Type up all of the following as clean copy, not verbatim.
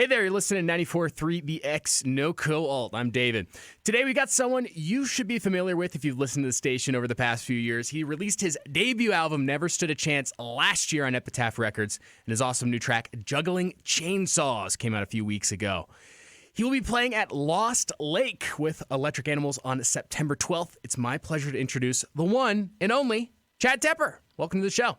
Hey there, you're listening to 94.3 The X, no co-alt. I'm David. Today we got someone you should be familiar with if you've listened to the station over the past few years. He released his debut album, Never Stood a Chance, last year on Epitaph Records, and his awesome new track, Juggling Chainsaws, came out a few weeks ago. He will be playing at Lost Lake with Electric Animals on September 12th. It's my pleasure to introduce the one and only Chad Tepper. Welcome to the show.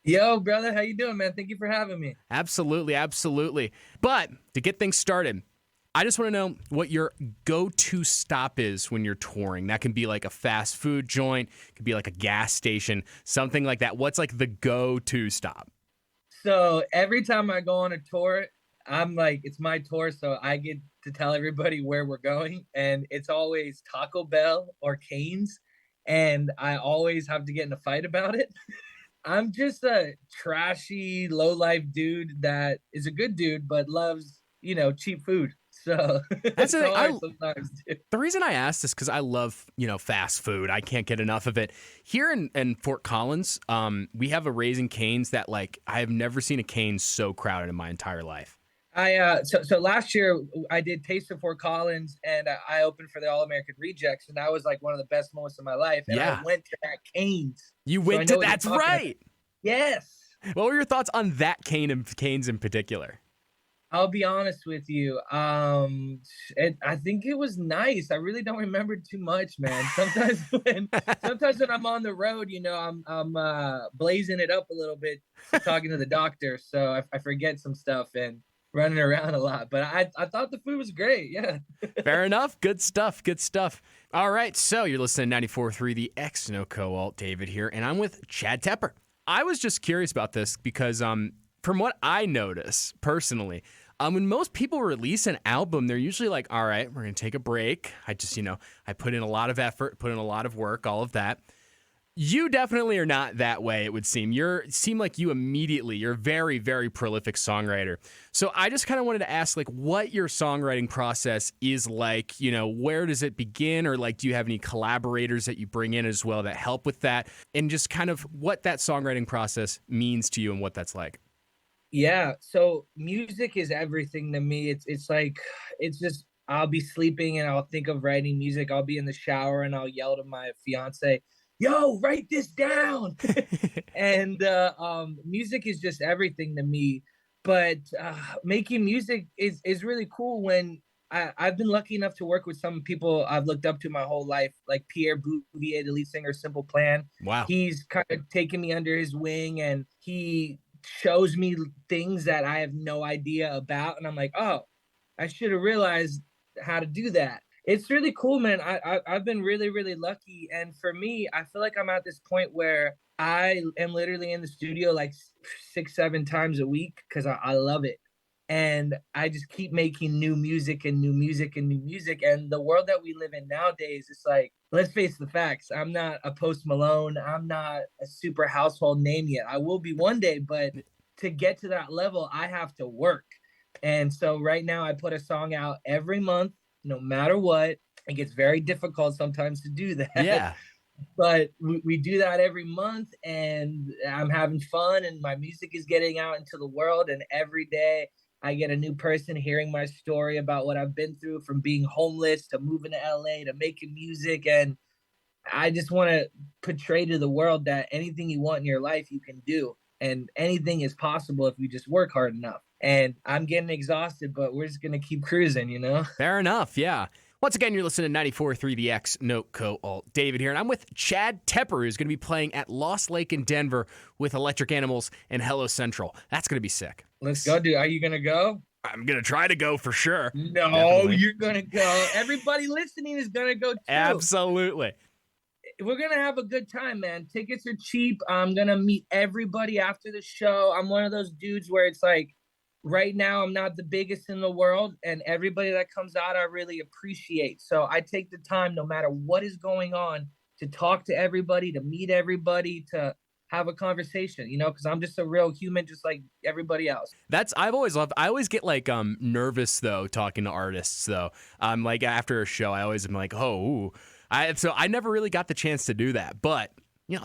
Yo, brother, how you doing, man? Thank you for having me. Absolutely. But to get things started, I just want to know what your go-to stop is when you're touring. That can be like a fast food joint, it could be like a gas station, something like that. What's like the go-to stop? So every time I go on a tour, I'm like, it's my tour, so I get to tell everybody where we're going, and it's always Taco Bell or Cane's, and I always have to get in a fight about it. I'm just a trashy, low-life dude that is a good dude, but loves, cheap food. So that's the thing. sometimes do. The reason I asked is because I love, fast food. I can't get enough of it. Here in Fort Collins, we have a Raising Cane's that, like, I have never seen a Cane's so crowded in my entire life. So last year I did Taste of Fort Collins, and I opened for the All American Rejects, and that was like one of the best moments of my life. And I went to that Cane's. You went to that's right. Yes. What were your thoughts on that Cane's in particular? I'll be honest with you. I think it was nice. I really don't remember too much, man. Sometimes when I'm on the road, I'm blazing it up a little bit, talking to the doctor, so I forget some stuff and running around a lot. But I thought the food was great. Yeah. Fair enough. Good stuff. All right. So you're listening to 94.3 The X, no co-alt. David here, and I'm with Chad Tepper. I was just curious about this because from what I notice personally, when most people release an album, they're usually like, all right, we're going to take a break. I just, I put in a lot of effort, put in a lot of work, all of that. You definitely are not that way, it would seem. You're a very, very prolific songwriter. So I just kind of wanted to ask, like, what your songwriting process is like. Where does it begin? Or, like, do you have any collaborators that you bring in as well that help with that? And just kind of what that songwriting process means to you and what that's like. Yeah, so music is everything to me. It's just, I'll be sleeping and I'll think of writing music. I'll be in the shower and I'll yell to my fiance, yo, write this down. And music is just everything to me. But making music is really cool when I've been lucky enough to work with some people I've looked up to my whole life, like Pierre Bouvier, the lead singer of Simple Plan. Wow. He's kind of taken me under his wing, and he shows me things that I have no idea about. And I'm like, oh, I should have realized how to do that. It's really cool, man. I've been really, really lucky. And for me, I feel like I'm at this point where I am literally in the studio like 6-7 times a week because I love it. And I just keep making new music. And the world that we live in nowadays, it's like, let's face the facts. I'm not a Post Malone. I'm not a super household name yet. I will be one day, but to get to that level, I have to work. And so right now I put a song out every month, no matter what. It gets very difficult sometimes to do that. Yeah. But we do that every month, and I'm having fun, and my music is getting out into the world. And every day I get a new person hearing my story about what I've been through, from being homeless to moving to LA to making music. And I just want to portray to the world that anything you want in your life, you can do. And anything is possible if you just work hard enough. And I'm getting exhausted, but we're just going to keep cruising, Fair enough, yeah. Once again, you're listening to 94.3 The X, no co-alt. David here, and I'm with Chad Tepper, who's going to be playing at Lost Lake in Denver with Electric Animals and Hello Central. That's going to be sick. Let's go, dude. Are you going to go? I'm going to try to go for sure. No, definitely. You're going to go. Everybody listening is going to go too. Absolutely. We're going to have a good time, man. Tickets are cheap. I'm going to meet everybody after the show. I'm one of those dudes where it's like, right now, I'm not the biggest in the world, and everybody that comes out, I really appreciate. So I take the time, no matter what is going on, to talk to everybody, to meet everybody, to have a conversation, because I'm just a real human, just like everybody else. I've always loved. I always get like nervous though talking to artists though. Like after a show, I always am like, oh, so I never really got the chance to do that, but.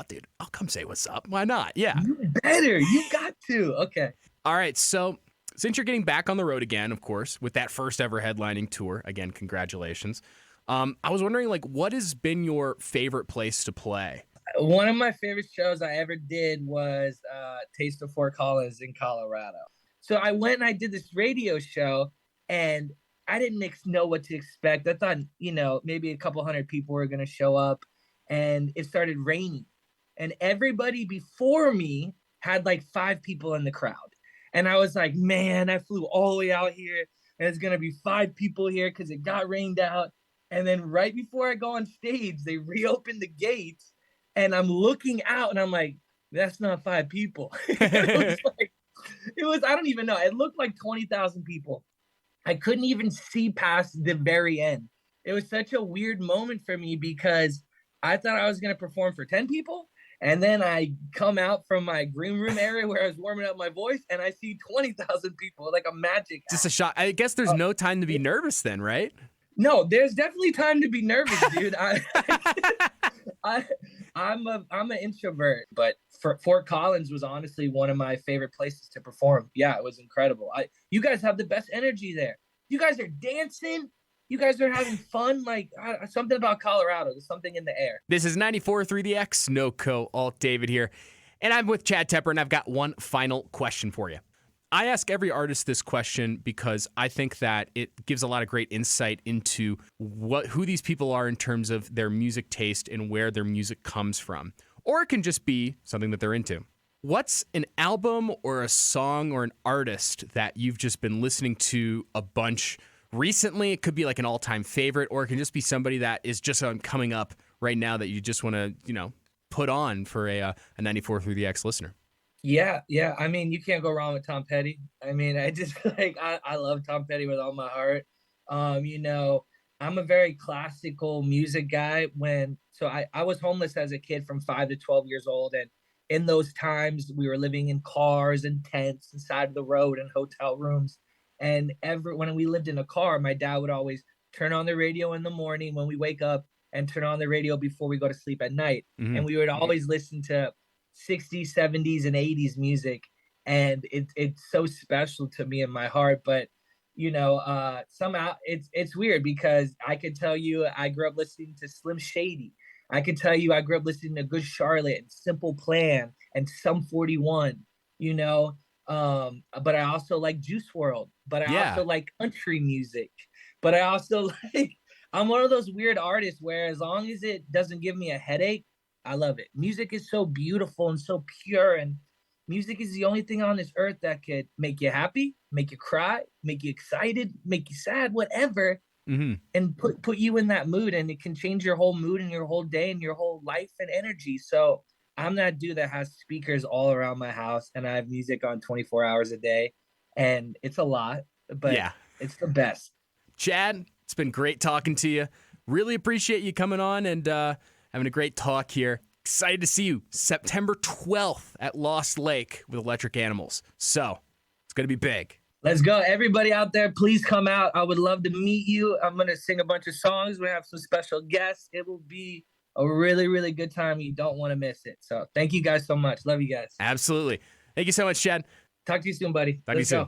Dude, I'll come say what's up. Why not? Yeah. You better. You got to. Okay. All right. So since you're getting back on the road again, of course, with that first ever headlining tour, again, congratulations. I was wondering, like, what has been your favorite place to play? One of my favorite shows I ever did was Taste of Fort Collins in Colorado. So I went and I did this radio show, and I didn't know what to expect. I thought, maybe a couple hundred people were going to show up, and it started raining. And everybody before me had like 5 people in the crowd. And I was like, man, I flew all the way out here, and it's going to be 5 people here because it got rained out. And then right before I go on stage, they reopened the gates, and I'm looking out, and I'm like, that's not 5 people. I don't even know. It looked like 20,000 people. I couldn't even see past the very end. It was such a weird moment for me because I thought I was going to perform for 10 people. And then I come out from my green room area where I was warming up my voice, and I see 20,000 people, like a magic act. Just a shot. I guess there's no time to be nervous then, right? No, there's definitely time to be nervous, dude. I'm an introvert, but Fort Collins was honestly one of my favorite places to perform. Yeah, it was incredible. You guys have the best energy there. You guys are dancing. You guys are having fun. Like something about Colorado. There's something in the air. This is 94.3 The X, NoCo, Alt David here. And I'm with Chad Tepper, and I've got one final question for you. I ask every artist this question because I think that it gives a lot of great insight into who these people are in terms of their music taste and where their music comes from. Or it can just be something that they're into. What's an album or a song or an artist that you've just been listening to a bunch recently? It could be like an all-time favorite, or it can just be somebody that is just coming up right now that you just want to, put on for a 94.3 The X listener. Yeah. I mean, you can't go wrong with Tom Petty. I mean, I just I love Tom Petty with all my heart. I'm a very classical music guy. I was homeless as a kid from 5 to 12 years old, and in those times we were living in cars and tents inside of the road and hotel rooms. And when we lived in a car, my dad would always turn on the radio in the morning when we wake up and turn on the radio before we go to sleep at night. Mm-hmm. And we would always listen to 60s, 70s, and 80s music. And it's so special to me in my heart. But, somehow it's weird because I could tell you I grew up listening to Slim Shady. I could tell you I grew up listening to Good Charlotte and Simple Plan and Sum 41, but I also like Juice WRLD, but I also like country music, but I also I'm one of those weird artists where as long as it doesn't give me a headache, I love it. Music is so beautiful and so pure, and music is the only thing on this earth that could make you happy, make you cry, make you excited, make you sad, whatever, and put you in that mood, and it can change your whole mood and your whole day and your whole life and energy. So I'm that dude that has speakers all around my house, and I have music on 24 hours a day, and it's a lot, but it's the best. Chad, it's been great talking to you. Really appreciate you coming on and having a great talk here. Excited to see you September 12th at Lost Lake with Electric Animals. So it's going to be big. Let's go. Everybody out there, please come out. I would love to meet you. I'm going to sing a bunch of songs. We have some special guests. It will be a really, really good time. You don't want to miss it. So thank you guys so much. Love you guys. Absolutely. Thank you so much, Chad. Talk to you soon, buddy. Talk to you soon.